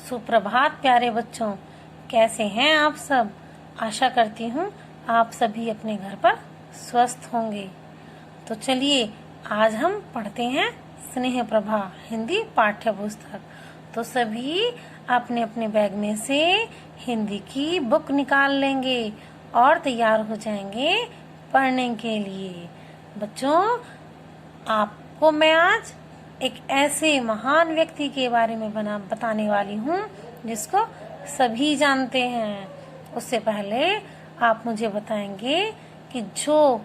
सुप्रभात प्यारे बच्चों, कैसे हैं आप सब। आशा करती हूँ आप सभी अपने घर पर स्वस्थ होंगे। तो चलिए आज हम पढ़ते हैं स्नेह प्रभा हिंदी पाठ्य पुस्तक। तो सभी अपने अपने बैग में से हिंदी की बुक निकाल लेंगे और तैयार हो जाएंगे पढ़ने के लिए। बच्चों, आपको मैं आज एक ऐसे महान व्यक्ति के बारे में बताने वाली हूँ जिसको सभी जानते हैं। उससे पहले आप मुझे बताएंगे कि जो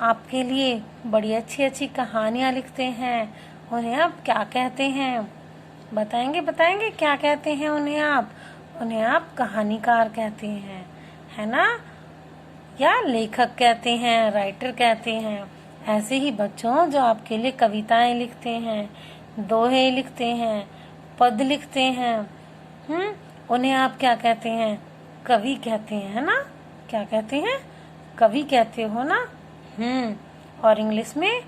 आपके लिए बड़ी अच्छी अच्छी कहानियाँ लिखते हैं उन्हें आप क्या कहते हैं। बताएंगे क्या कहते हैं उन्हें आप कहानीकार कहते हैं, है ना, या लेखक कहते हैं, राइटर कहते हैं। ऐसे ही बच्चों जो आपके लिए कविताएं लिखते हैं, दोहे लिखते हैं, पद लिखते हैं, उन्हें आप क्या कहते हैं? कवि कहते हैं, है ना। क्या कहते हैं? कवि कहते हो ना। और इंग्लिश में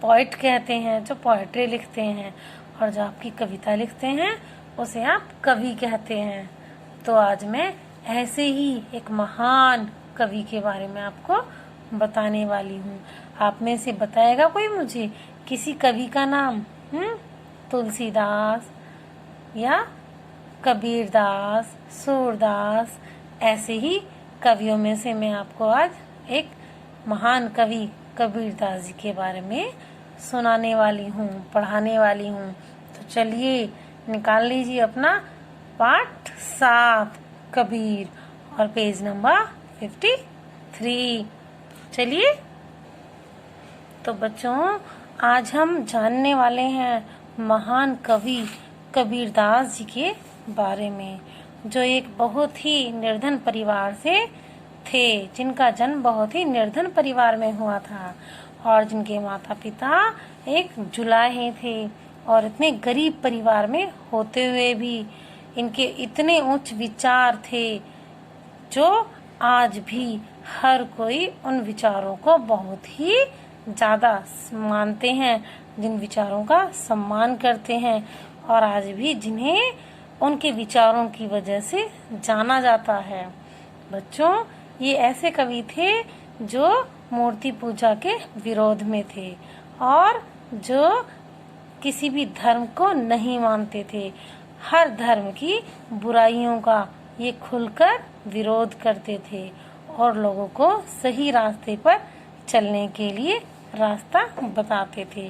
पोइट कहते हैं जो पोएट्री लिखते हैं, और जो आपकी कविता लिखते हैं उसे आप कवि कहते हैं। तो आज मैं ऐसे ही एक महान कवि के बारे में आपको बताने वाली हूँ। आप में से बताएगा कोई मुझे किसी कवि का नाम? तुलसीदास या कबीरदास, सूरदास, ऐसे ही कवियों में से मैं आपको आज एक महान कवि कबीरदास जी के बारे में सुनाने वाली हूँ, पढ़ाने वाली हूँ। तो चलिए निकाल लीजिए अपना पाठ 7 कबीर और पेज नंबर 53। चलिए, तो बच्चों आज हम जानने वाले हैं महान कवि कबीरदास जी के बारे में, जो एक बहुत ही निर्धन परिवार से थे, जिनका जन्म बहुत ही निर्धन परिवार में हुआ था और जिनके माता पिता एक जुलाहे थे। और इतने गरीब परिवार में होते हुए भी इनके इतने उच्च विचार थे जो आज भी हर कोई उन विचारों को बहुत ही ज्यादा मानते हैं, जिन विचारों का सम्मान करते हैं, और आज भी जिन्हें उनके विचारों की वजह से जाना जाता है। बच्चों, ये ऐसे कवि थे जो मूर्ति पूजा के विरोध में थे और जो किसी भी धर्म को नहीं मानते थे। हर धर्म की बुराइयों का ये खुलकर विरोध करते थे और लोगों को सही रास्ते पर चलने के लिए रास्ता बताते थे।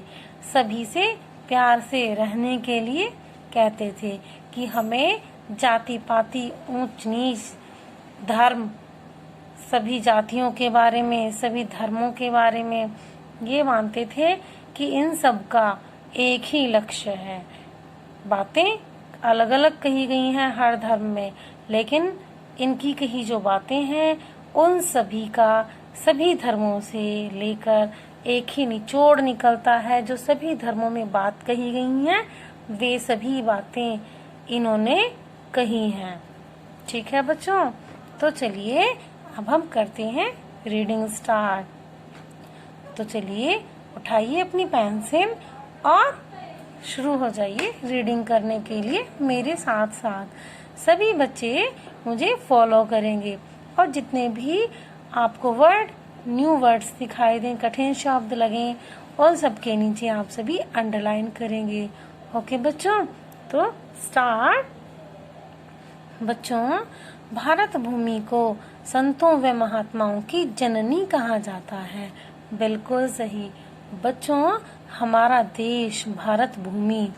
सभी से प्यार से रहने के लिए कहते थे कि हमें जाति पाति, ऊंच नीच, धर्म, सभी जातियों के बारे में, सभी धर्मों के बारे में ये मानते थे कि इन सब का एक ही लक्ष्य है। बातें अलग अलग कही गई हैं हर धर्म में, लेकिन इनकी कही जो बातें हैं उन सभी का सभी धर्मों से लेकर एक ही निचोड़ निकलता है। जो सभी धर्मों में बात कही गई हैं वे सभी बातें इन्होंने कही हैं। ठीक है बच्चों, तो चलिए अब हम करते हैं रीडिंग स्टार्ट। तो चलिए उठाइए अपनी पेंसिल और शुरू हो जाइए रीडिंग करने के लिए मेरे साथ साथ। सभी बच्चे मुझे फॉलो करेंगे और जितने भी आपको न्यू वर्ड्स दिखाई दें, कठिन शब्द लगें, उन सबके नीचे आप सभी अंडरलाइन करेंगे। ओके बच्चों, तो स्टार्ट। बच्चों, भारत भूमि को संतों व महात्माओं की जननी कहा जाता है। बिल्कुल सही बच्चों, हमारा देश भारत भूमि,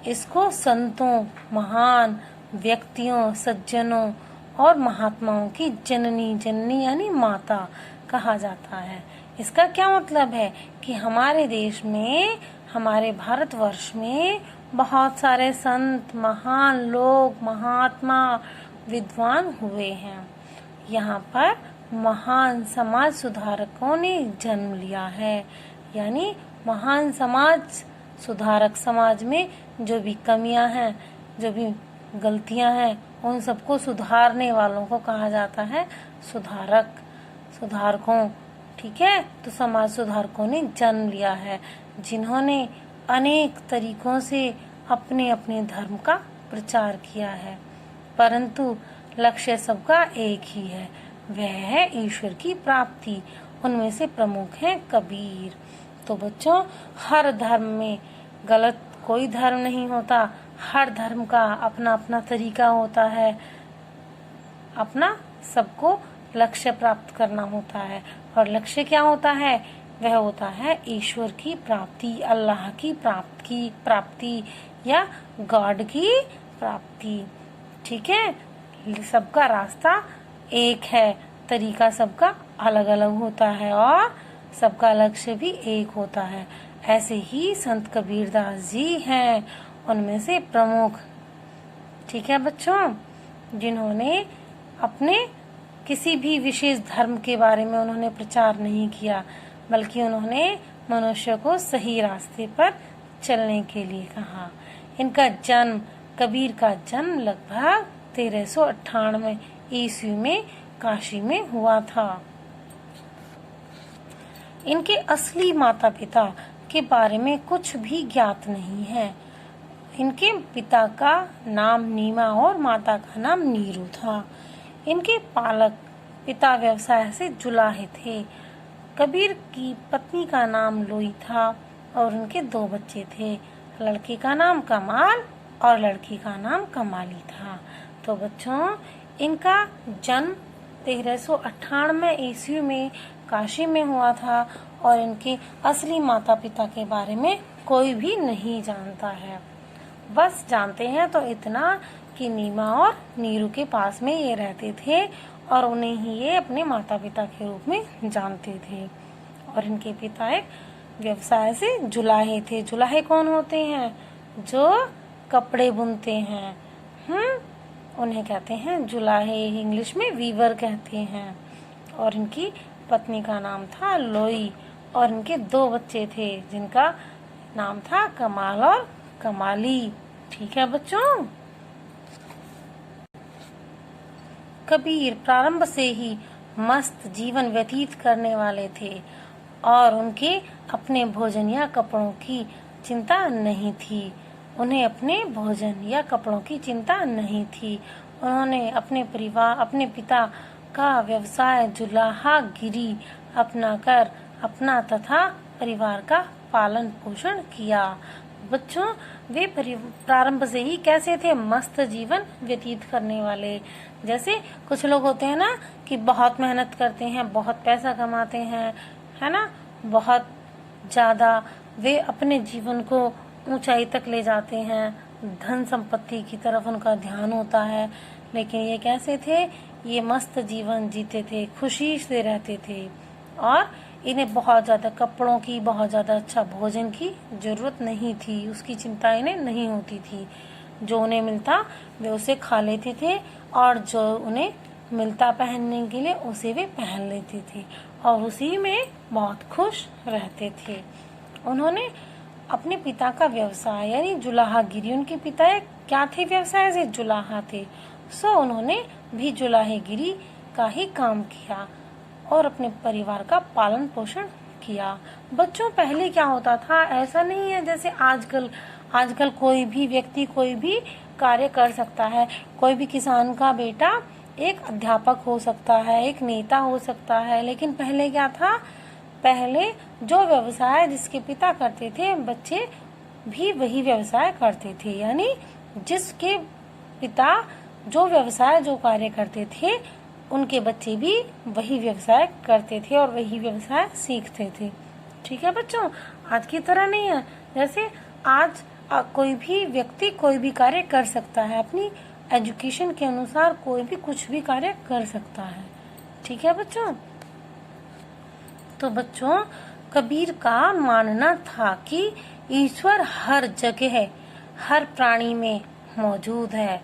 इसको संतों, महान व्यक्तियों, सज्जनों और महात्माओं की जननी यानी माता कहा जाता है। इसका क्या मतलब है कि हमारे देश में, हमारे भारतवर्ष में बहुत सारे संत, महान लोग, महात्मा, विद्वान हुए हैं। यहाँ पर महान समाज सुधारकों ने जन्म लिया है, यानी महान समाज सुधारक, समाज में जो भी कमियां हैं, जो भी गलतियां हैं, उन सबको सुधारने वालों को कहा जाता है सुधारक, सुधारकों। ठीक है, तो समाज सुधारकों ने जन्म लिया है, जिन्होंने अनेक तरीकों से अपने अपने धर्म का प्रचार किया है, परंतु लक्ष्य सबका एक ही है, वह है ईश्वर की प्राप्ति। उनमें से प्रमुख है कबीर। तो बच्चों, हर धर्म में गलत कोई धर्म नहीं होता, हर धर्म का अपना अपना तरीका होता है, अपना सबको लक्ष्य प्राप्त करना होता है। और लक्ष्य क्या होता है? वह होता है ईश्वर की प्राप्ति, अल्लाह की प्राप्ति या गॉड की प्राप्ति। ठीक है, सबका रास्ता एक है, तरीका सबका अलग अलग होता है और सबका लक्ष्य भी एक होता है। ऐसे ही संत कबीरदास जी हैं उनमें से प्रमुख। ठीक है बच्चों, जिन्होंने अपने किसी भी विशेष धर्म के बारे में उन्होंने प्रचार नहीं किया, बल्कि उन्होंने मनुष्य को सही रास्ते पर चलने के लिए कहा। इनका जन्म, कबीर का जन्म लगभग 1398 ईस्वी में काशी में हुआ था। इनके असली माता पिता के बारे में कुछ भी ज्ञात नहीं है। इनके पिता का नाम नीमा और माता का नाम नीरू था। इनके पालक पिता व्यवसाय से जुलाहे थे। कबीर की पत्नी का नाम लोई था और उनके 2 बच्चे थे, लड़के का नाम कमाल और लड़की का नाम कमाली था। तो बच्चों, इनका जन्म 1398 ईस्वी में काशी में हुआ था और इनके असली माता पिता के बारे में कोई भी नहीं जानता है। बस जानते हैं तो इतना कि नीमा और नीरू के पास में ये रहते थे और उन्हें ही ये अपने माता पिता के रूप में जानते थे। और इनके पिता एक व्यवसाय से जुलाहे थे। जुलाहे कौन होते हैं? जो कपड़े बुनते हैं, उन्हें कहते हैं जुलाहे, इंग्लिश में वीवर कहते हैं। और इनकी पत्नी का नाम था लोई और इनके 2 बच्चे थे जिनका नाम था कमाल और कमाली। ठीक है बच्चों, कबीर प्रारंभ से ही मस्त जीवन व्यतीत करने वाले थे और उनके अपने भोजन या कपड़ों की चिंता नहीं थी। उन्हें अपने भोजन या कपड़ों की चिंता नहीं थी। उन्होंने अपने पिता का व्यवसाय जुलाहागिरी अपनाकर अपना तथा परिवार का पालन पोषण किया। बच्चों, वे प्रारंभ से ही कैसे थे? मस्त जीवन व्यतीत करने वाले। जैसे कुछ लोग होते हैं ना कि बहुत मेहनत करते हैं, बहुत पैसा कमाते हैं, है ना, बहुत ज्यादा वे अपने जीवन को ऊंचाई तक ले जाते हैं, धन संपत्ति की तरफ उनका ध्यान होता है। लेकिन ये कैसे थे? ये मस्त जीवन जीते थे, खुशी से रहते थे और इन्हें बहुत ज्यादा कपड़ों की, बहुत ज्यादा अच्छा भोजन की जरूरत नहीं थी। उसकी चिंता इन्हें नहीं होती थी। जो उन्हें मिलता वे उसे खा लेते थे और जो उन्हें मिलता पहनने के लिए उसे वे पहन लेते थे और उसी में बहुत खुश रहते थे। उन्होंने अपने पिता का व्यवसाय यानी जुलाहागिरी, उनके पिता क्या थे? व्यवसाय से जुलाहा थे, सो उन्होंने भी जुलाहेगिरी का ही काम किया और अपने परिवार का पालन पोषण किया। बच्चों, पहले क्या होता था? ऐसा नहीं है जैसे आजकल कोई भी व्यक्ति कोई भी कार्य कर सकता है। कोई भी किसान का बेटा एक अध्यापक हो सकता है, एक नेता हो सकता है। लेकिन पहले क्या था? पहले जो व्यवसाय जिसके पिता करते थे, बच्चे भी वही व्यवसाय करते थे। यानी जिसके पिता जो व्यवसाय, जो कार्य करते थे, उनके बच्चे भी वही व्यवसाय करते थे और वही व्यवसाय सीखते थे। ठीक है बच्चों, आज की तरह नहीं है। जैसे आज कोई भी व्यक्ति कोई भी कार्य कर सकता है, अपनी एजुकेशन के अनुसार कोई भी कुछ भी कार्य कर सकता है। ठीक है बच्चों, तो बच्चों, कबीर का मानना था कि ईश्वर हर जगह, हर प्राणी में मौजूद है।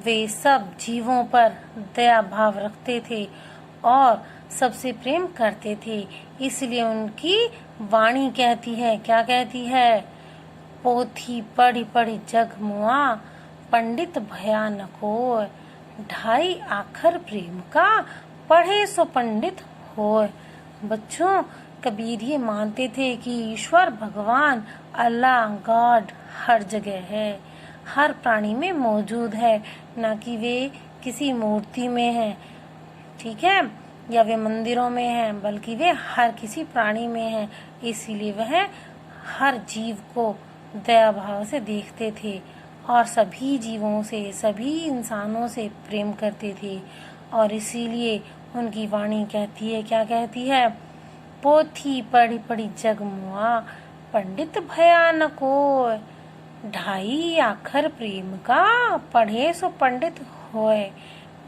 वे सब जीवों पर दया भाव रखते थे और सबसे प्रेम करते थे। इसलिए उनकी वाणी कहती है, क्या कहती है? पोथी पढ़ी पढ़ी जग मुआ, पंडित भया न कोय, ढाई आखर प्रेम का, पढ़े सो पंडित होय। बच्चों, कबीर ये मानते थे कि ईश्वर भगवान, अल्लाह, गॉड हर जगह है, हर प्राणी में मौजूद है, ना कि वे किसी मूर्ति में है, ठीक है, या वे मंदिरों में है, बल्कि वे हर किसी प्राणी में है। इसीलिए वह हर जीव को दया भाव से देखते थे और सभी जीवों से, सभी इंसानों से प्रेम करते थे। और इसीलिए उनकी वाणी कहती है, क्या कहती है? पोथी पढ़ी पढ़ी जग मुआ, पंडित भया न कोय, ढाई आखर प्रेम का, पढ़े सो पंडित होय।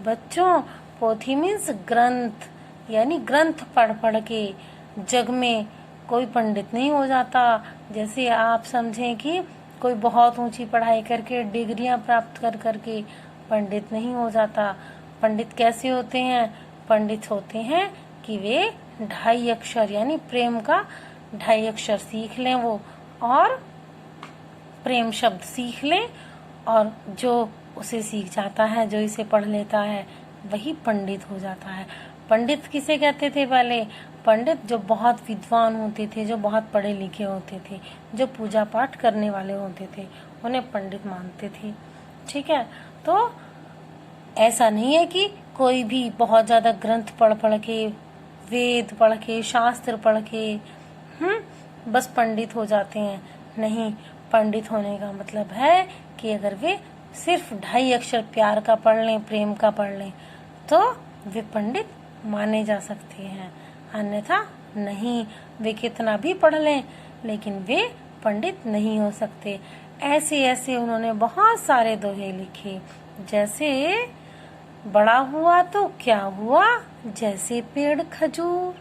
बच्चों, पोथी मीन्स ग्रंथ, यानी ग्रंथ पढ़ पढ़ के जग में कोई पंडित नहीं हो जाता। जैसे आप समझें कि कोई बहुत ऊंची पढ़ाई करके, डिग्रियां प्राप्त कर करके पंडित नहीं हो जाता। पंडित कैसे होते हैं? पंडित होते हैं कि वे 2.5 अक्षर यानी प्रेम का 2.5 अक्षर सीख लें वो, और प्रेम शब्द सीख लें, और जो उसे सीख जाता है, जो इसे पढ़ लेता है, वही पंडित हो जाता है। पंडित किसे कहते थे पहले? पंडित जो बहुत विद्वान होते थे, जो बहुत पढ़े लिखे होते थे, जो पूजा पाठ करने वाले होते थे, उन्हें पंडित मानते थे। ठीक है, तो ऐसा नहीं है कि कोई भी बहुत ज्यादा ग्रंथ पढ़ पढ़ के, वेद पढ़ के, शास्त्र पढ़ के बस पंडित हो जाते हैं। नहीं, पंडित होने का मतलब है कि अगर वे सिर्फ 2.5 अक्षर प्यार का पढ़ लें, प्रेम का पढ़ लें, तो वे पंडित माने जा सकते हैं। अन्यथा नहीं, वे कितना भी पढ़ लें लेकिन वे पंडित नहीं हो सकते। ऐसे ऐसे उन्होंने बहुत सारे दोहे लिखे, जैसे बड़ा हुआ तो क्या हुआ, जैसे पेड़ खजूर,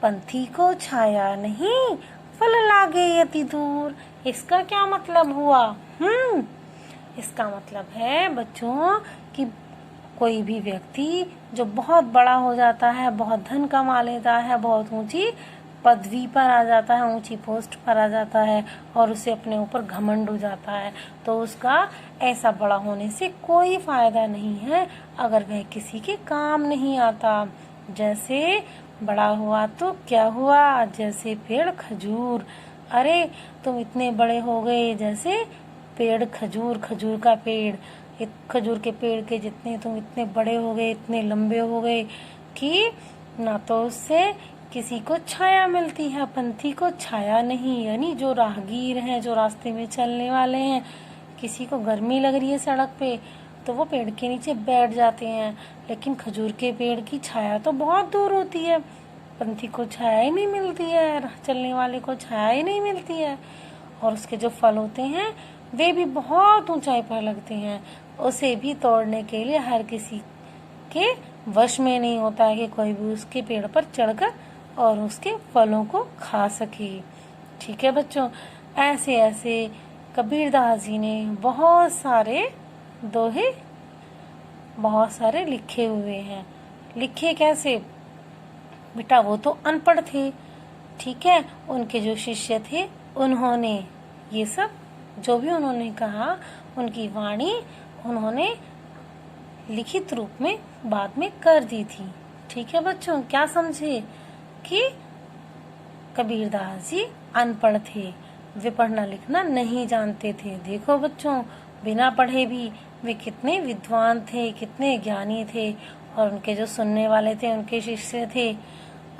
पंथी को छाया नहीं, फल लागे यति दूर। इसका क्या मतलब हुआ? इसका मतलब है बच्चों कि कोई भी व्यक्ति जो बहुत बड़ा हो जाता है, बहुत धन कमा लेता है, बहुत ऊंची पदवी पर आ जाता है, ऊंची पोस्ट पर आ जाता है, और उसे अपने ऊपर घमंड हो जाता है, तो उसका ऐसा बड़ा होने से कोई फायदा नहीं है अगर वह किसी के काम नहीं आता। जैसे बड़ा हुआ तो क्या हुआ, जैसे पेड़ खजूर। अरे तुम इतने बड़े हो गए जैसे पेड़ खजूर, खजूर का पेड़, खजूर के पेड़ के जितने तुम इतने बड़े हो गए, इतने लंबे हो गए कि ना तो उससे किसी को छाया मिलती है, पंथी को छाया नहीं, यानी जो राहगीर हैं, जो रास्ते में चलने वाले हैं, किसी को गर्मी लग रही है सड़क पे तो वो पेड़ के नीचे बैठ जाते हैं, लेकिन खजूर के पेड़ की छाया तो बहुत दूर होती है, पंथी को छाया ही नहीं मिलती है, राह चलने वाले को छाया ही नहीं मिलती है। और उसके जो फल होते हैं वे भी बहुत ऊंचाई पर लगते हैं, उसे भी तोड़ने के लिए हर किसी के वश में नहीं होता है कि कोई भी उसके पेड़ पर चढ़कर और उसके फलों को खा सके। ठीक है बच्चों, ऐसे ऐसे कबीरदास जी ने बहुत सारे दोहे, बहुत सारे लिखे हुए हैं। लिखे कैसे बेटा? वो तो अनपढ़ थे, ठीक है, उनके जो शिष्य थे उन्होंने ये सब जो भी उन्होंने कहा, उनकी वाणी उन्होंने लिखित रूप में बाद में कर दी थी। ठीक है बच्चों, क्या समझे कि कबीरदास जी अनपढ़ थे, वे पढ़ना लिखना नहीं जानते थे। देखो बच्चों, बिना पढ़े भी वे कितने विद्वान थे, कितने ज्ञानी थे, और उनके जो सुनने वाले थे, उनके शिष्य थे,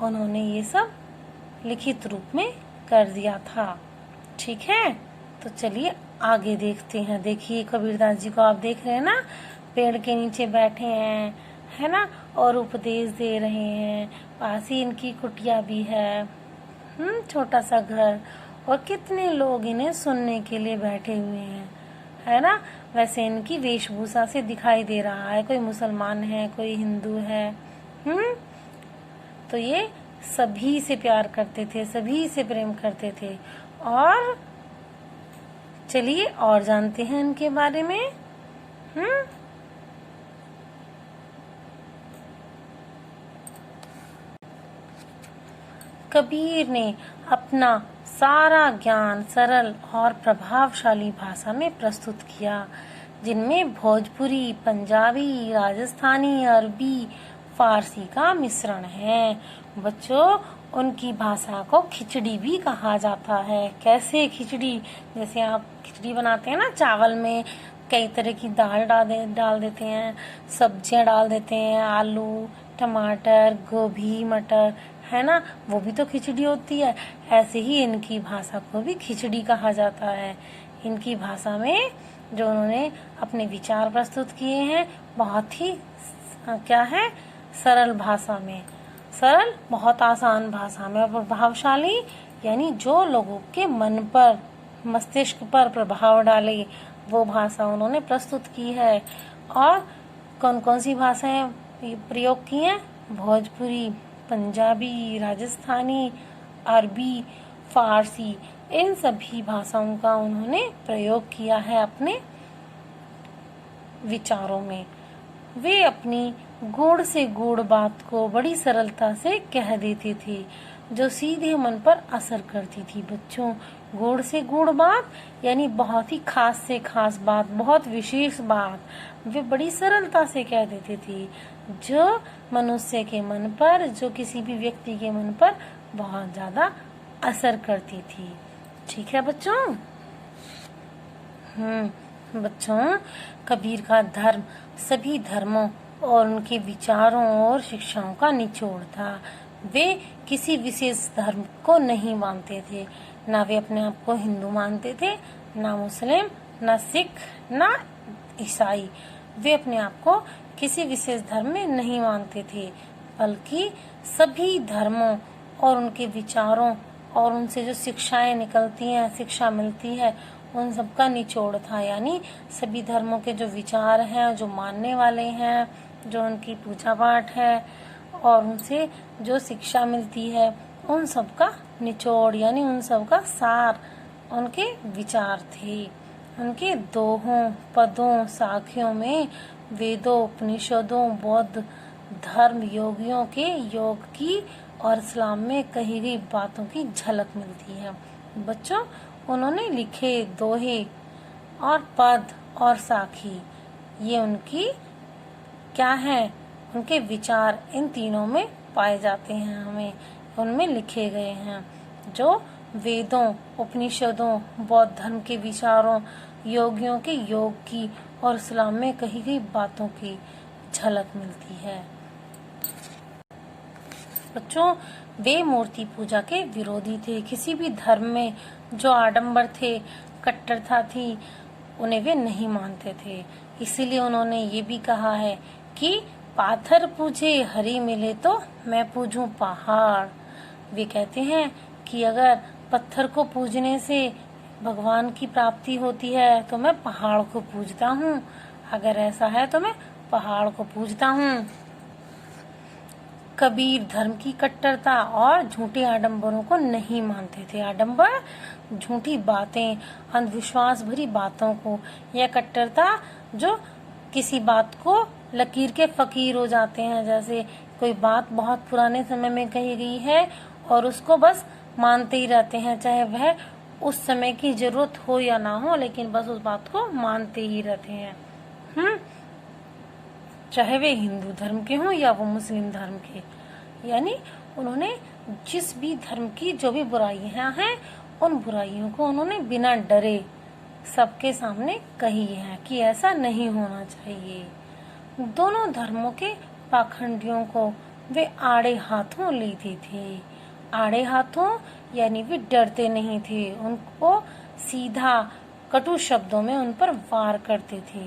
उन्होंने ये सब लिखित रूप में कर दिया था। ठीक है, तो चलिए आगे देखते हैं। देखिए कबीरदास जी को आप देख रहे हैं ना, पेड़ के नीचे बैठे हैं, है ना, और उपदेश दे रहे हैं। पास ही इनकी कुटिया भी है, छोटा सा घर, और कितने लोग इन्हें सुनने के लिए बैठे हुए हैं, है ना। वैसे इनकी वेशभूषा से दिखाई दे रहा है कोई मुसलमान है, कोई हिंदू है। तो ये सभी से प्यार करते थे, सभी से प्रेम करते थे। और चलिए और जानते हैं इनके बारे में। कबीर ने अपना सारा ज्ञान सरल और प्रभावशाली भाषा में प्रस्तुत किया, जिनमें भोजपुरी, पंजाबी, राजस्थानी, अरबी, फारसी का मिश्रण है। बच्चों, उनकी भाषा को खिचड़ी भी कहा जाता है। कैसे खिचड़ी? जैसे आप खिचड़ी बनाते हैं ना चावल में, कई तरह की दाल डाल देते हैं, सब्जियां डाल देते हैं, आलू, टमाटर, गोभी, मटर, है ना, वो भी तो खिचड़ी होती है। ऐसे ही इनकी भाषा को भी खिचड़ी कहा जाता है। इनकी भाषा में जो उन्होंने अपने विचार प्रस्तुत किए हैं, बहुत ही क्या है, सरल भाषा में, सरल, बहुत आसान भाषा में, और प्रभावशाली, यानी जो लोगों के मन पर, मस्तिष्क पर प्रभाव डाले, वो भाषा उन्होंने प्रस्तुत की है। और कौन कौन सी भाषाएं प्रयोग की हैं? भोजपुरी, पंजाबी, राजस्थानी, अरबी, फारसी, इन सभी भाषाओं का उन्होंने प्रयोग किया है अपने विचारों में। वे अपनी गूढ़ से गूढ़ बात को बड़ी सरलता से कह देते थे, जो सीधे मन पर असर करती थी। बच्चों, गूढ़ से गूढ़ बात यानी बहुत ही खास से खास बात, बहुत विशेष बात वे बड़ी सरलता से कह देते थे, जो मनुष्य के मन पर, जो किसी भी व्यक्ति के मन पर बहुत ज्यादा असर करती थी। ठीक है बच्चों? बच्चों, कबीर का धर्म सभी धर्मों और उनके विचारों और शिक्षाओं का निचोड़ था। वे किसी विशेष धर्म को नहीं मानते थे, ना वे अपने आप को हिंदू मानते थे, ना मुस्लिम, ना सिख, ना ईसाई। वे अपने आप को किसी विशेष धर्म में नहीं मानते थे, बल्कि सभी धर्मों और उनके विचारों और उनसे जो शिक्षाएं निकलती हैं, शिक्षा मिलती है, उन सबका निचोड़ था। यानी सभी धर्मों के जो विचार हैं, जो मानने वाले हैं, जो उनकी पूजा पाठ है और उनसे जो शिक्षा मिलती है, उन सब का निचोड़, यानी उन सब का सार उनके विचार थे। उनके दोहों, पदों, साखियों में वेदों, उपनिषदों, बौद्ध धर्म, योगियों के योग की और इस्लाम में कही गई बातों की झलक मिलती है। बच्चों, उन्होंने लिखे दोहे और पद और साखी, ये उनकी क्या है, उनके विचार इन तीनों में पाए जाते हैं। हमें उनमें लिखे गए हैं, जो वेदों, उपनिषदों, बौद्ध धर्म के विचारों, योगियों के योग की और इस्लाम में कही गई बातों की झलक मिलती है। बच्चों, वे मूर्ति पूजा के विरोधी थे। किसी भी धर्म में जो आडंबर थे, कट्टरता थी, उन्हें वे नहीं मानते थे। इसीलिए उन्होंने ये भी कहा है कि पाथर पूजे हरि मिले तो मैं पूजूं पहाड़। वे कहते हैं कि अगर पत्थर को पूजने से भगवान की प्राप्ति होती है तो मैं पहाड़ को पूजता हूँ, अगर ऐसा है तो मैं पहाड़ को पूजता हूँ। कबीर धर्म की कट्टरता और झूठे आडंबरों को नहीं मानते थे। आडंबर झूठी बातें, अंधविश्वास भरी बातों को, या कट्टरता जो किसी बात को लकीर के फकीर हो जाते हैं। जैसे कोई बात बहुत पुराने समय में कही गई है और उसको बस मानते ही रहते हैं, चाहे वह उस समय की जरूरत हो या ना हो, लेकिन बस उस बात को मानते ही रहते हैं। चाहे वे हिंदू धर्म के हों या वो मुस्लिम धर्म के। यानी उन्होंने जिस भी धर्म की जो भी बुराइयां हैं, उन बुराइयों को उन्होंने बिना डरे सबके सामने कही है कि ऐसा नहीं होना चाहिए। दोनों धर्मों के पाखंडियों को वे आड़े हाथों लेते थे। आड़े हाथों यानी वे डरते नहीं थे, उनको सीधा कटु शब्दों में उन पर वार करते थे।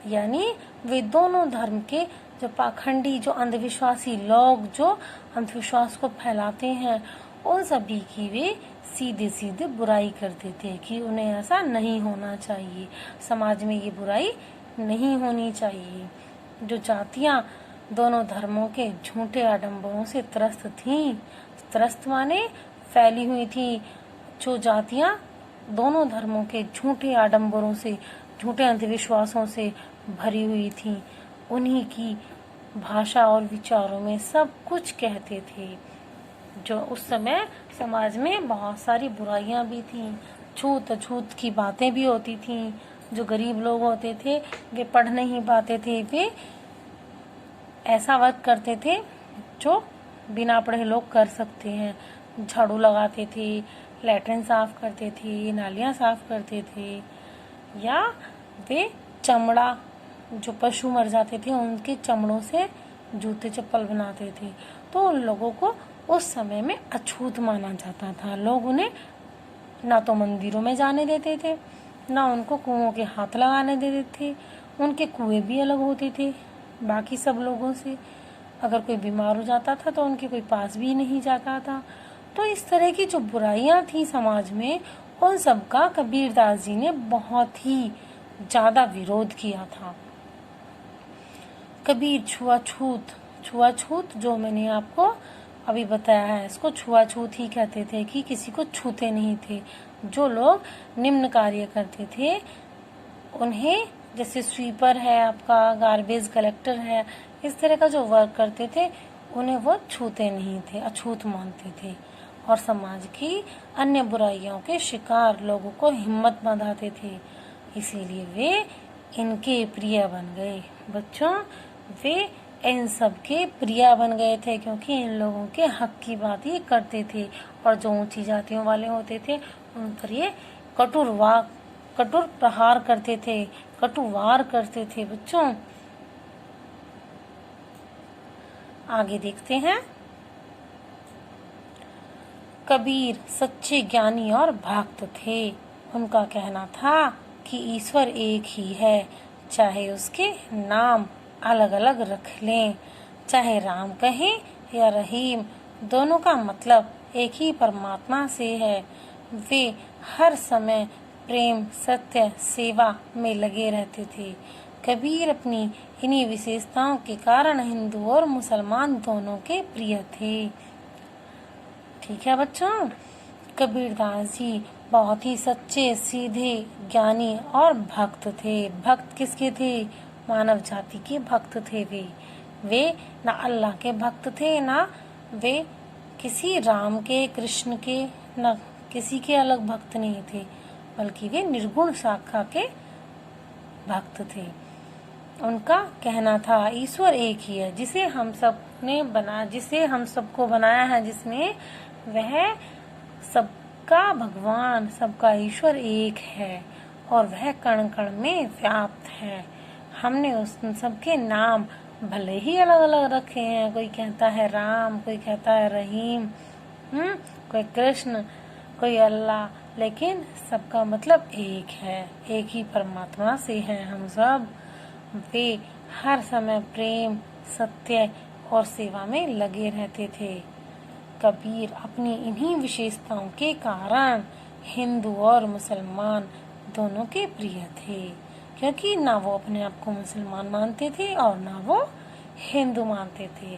यानी वे दोनों धर्म के जो पाखंडी, जो अंधविश्वासी लोग जो अंधविश्वास को फैलाते हैं, उन सभी की वे सीधे सीधे बुराई करते थे कि उन्हें ऐसा नहीं होना चाहिए, समाज में ये बुराई नहीं होनी चाहिए। जो जातियां दोनों धर्मों के झूठे आडंबरों से त्रस्त थीं, त्रस्त माने फैली हुई थी, जो जातियां दोनों धर्मों के झूठे आडंबरों से, झूठे अंधविश्वासों से भरी हुई थी, उन्हीं की भाषा और विचारों में सब कुछ कहते थे। जो उस समय समाज में बहुत सारी बुराइयां भी थीं, छूत अछूत की बातें भी होती थीं। जो गरीब लोग होते थे वे पढ़ नहीं पाते थे, वे ऐसा वर्क करते थे जो बिना पढ़े लोग कर सकते हैं। झाड़ू लगाते थे, लैट्रिन साफ करते थे, नालियां साफ करते थे, या वे चमड़ा, जो पशु मर जाते थे उनके चमड़ों से जूते चप्पल बनाते थे। तो उन लोगों को उस समय में अछूत माना जाता था। लोग उन्हें ना तो मंदिरों में जाने देते थे, ना उनको कुओं के हाथ लगाने देते थे। उनके कुएं भी अलग होते थे बाकी सब लोगों से। अगर कोई बीमार हो जाता था तो उनके कोई पास भी नहीं जाता था। तो इस तरह की जो बुराइयां थी समाज में, उन सब का कबीरदास जी ने बहुत ही ज़्यादा विरोध किया था। कबीर छुआछूत जो मैंने आपको अभी बताया है, इसको छुआछूत ही कहते थे कि किसी को छूते नहीं थे। जो लोग निम्न कार्य करते थे उन्हें, जैसे स्वीपर है आपका, गार्बेज कलेक्टर है, इस तरह का जो वर्क करते थे उन्हें वो छूते नहीं थे, अछूत मानते थे। और समाज की अन्य बुराइयों के शिकार लोगों को हिम्मत बंधाते थे। इसीलिए वे इनके प्रिय बन गए। बच्चों, वे इन सब के प्रिय बन गए थे क्योंकि इन लोगों के हक की बात ये करते थे। और जो ऊंची जातियों वाले होते थे उन पर ये कठोर प्रहार करते थे, कटुवार करते थे। बच्चों, आगे देखते हैं। कबीर सच्चे ज्ञानी और भक्त थे। उनका कहना था कि ईश्वर एक ही है, चाहे उसके नाम अलग अलग रख लें, चाहे राम कहें या रहीम, दोनों का मतलब एक ही परमात्मा से है। वे हर समय प्रेम, सत्य, सेवा में लगे रहते थे। कबीर अपनी इन्हीं विशेषताओं के कारण हिंदू और मुसलमान दोनों के प्रिय थे। ठीक है बच्चों, कबीरदास जी बहुत ही सच्चे, सीधे, ज्ञानी और भक्त थे। भक्त किसके थे? मानव जाति के भक्त थे। वे ना अल्लाह के भक्त थे, ना वे किसी राम के, कृष्ण के, ना किसी के अलग भक्त नहीं थे, बल्कि वे निर्गुण शाखा के भक्त थे। उनका कहना था ईश्वर एक ही है, जिसे हम सबको बनाया है, जिसने, वह सबका भगवान, सबका ईश्वर एक है और वह कण कण में व्याप्त है। हमने उस सबके नाम भले ही अलग अलग रखे हैं, कोई कहता है राम, कोई कहता है रहीम, कोई कृष्ण, कोई अल्लाह, लेकिन सबका मतलब एक है, एक ही परमात्मा से हैं हम सब। वे हर समय प्रेम, सत्य और सेवा में लगे रहते थे। कबीर अपनी इन्हीं विशेषताओं के कारण हिंदू और मुसलमान दोनों के प्रिय थे, क्योंकि ना वो अपने आप को मुसलमान मानते थे और ना वो हिंदू मानते थे।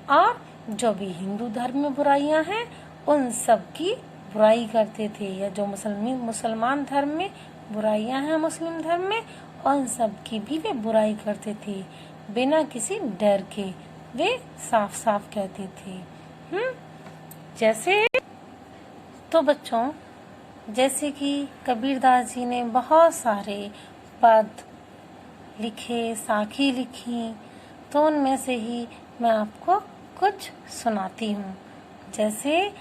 और जो भी हिंदू धर्म में बुराइयां हैं उन सब की बुराई करते थे, या जो मुसलमान धर्म में बुराइयां हैं, मुस्लिम धर्म में, उन सब की भी वे बुराई करते थे। बिना किसी डर के वे साफ साफ कहते थे। जैसे तो बच्चों, जैसे कि कबीरदास जी ने बहुत सारे पद लिखे, साखी लिखी, तो उनमें से ही मैं आपको कुछ सुनाती हूँ। जैसे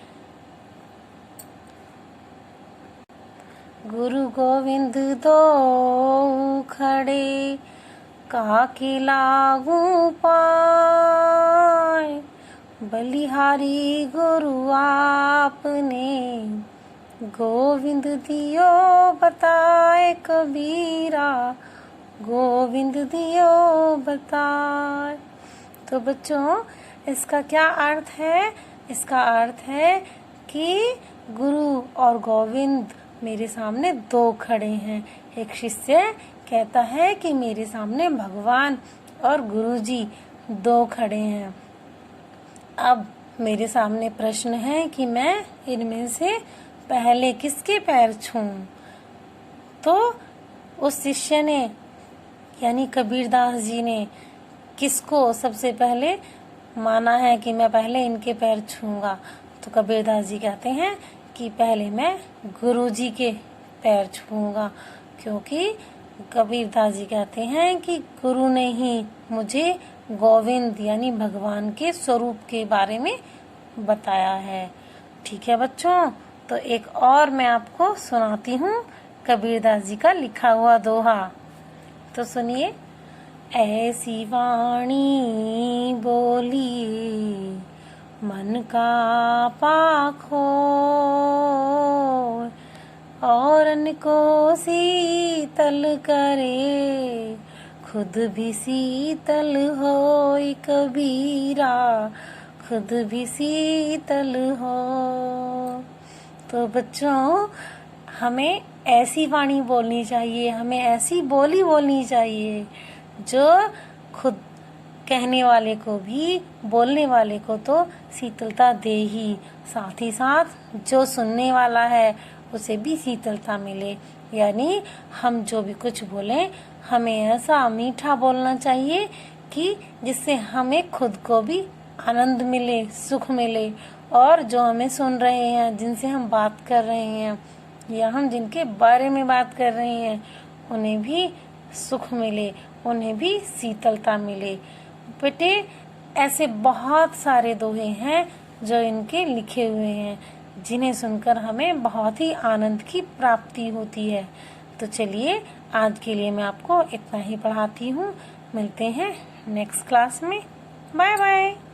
गुरु गोविंद दो खड़े, काके लागू पाए, बलिहारी गुरु आपने, गोविंद दियो बताए कबीरा, गोविंद दियो बताए। तो बच्चों, इसका क्या अर्थ है? इसका अर्थ है कि गुरु और गोविंद मेरे सामने दो खड़े हैं। एक शिष्य कहता है कि मेरे सामने भगवान और गुरुजी दो खड़े हैं। अब मेरे सामने प्रश्न है कि मैं इनमें से पहले किसके पैर छूऊं? तो उस शिष्य ने, यानी कबीरदास जी ने, किसको सबसे पहले माना है कि मैं पहले इनके पैर छूऊंगा? तो कबीरदास जी कहते हैं कि पहले मैं गुरुजी के पैर छूऊंगा, क्योंकि कबीरदास जी कहते हैं कि गुरु ने ही मुझे गोविंद यानी भगवान के स्वरूप के बारे में बताया है। ठीक है बच्चों, तो एक और मैं आपको सुनाती हूँ कबीरदास जी का लिखा हुआ दोहा। तो सुनिए। ऐसी वाणी बोली मन का पाखो, औरन को शीतल करे, खुद भी शीतल होय कबीरा, खुद भी शीतल हो। तो बच्चों, हमें ऐसी वाणी बोलनी चाहिए, हमें ऐसी बोली बोलनी चाहिए जो खुद कहने वाले को भी, बोलने वाले को तो शीतलता दे ही, साथ ही साथ जो सुनने वाला है उसे भी शीतलता मिले। यानी हम जो भी कुछ बोलें, हमें ऐसा मीठा बोलना चाहिए कि जिससे हमें खुद को भी आनंद मिले, सुख मिले, और जो हमें सुन रहे हैं, जिनसे हम बात कर रहे हैं या हम जिनके बारे में बात कर रहे हैं, उन्हें भी सुख मिले, उन्हें भी शीतलता मिले। बेटे, ऐसे बहुत सारे दोहे हैं जो इनके लिखे हुए हैं, जिन्हें सुनकर हमें बहुत ही आनंद की प्राप्ति होती है। तो चलिए, आज के लिए मैं आपको इतना ही पढ़ाती हूँ। मिलते हैं नेक्स्ट क्लास में। Bye bye.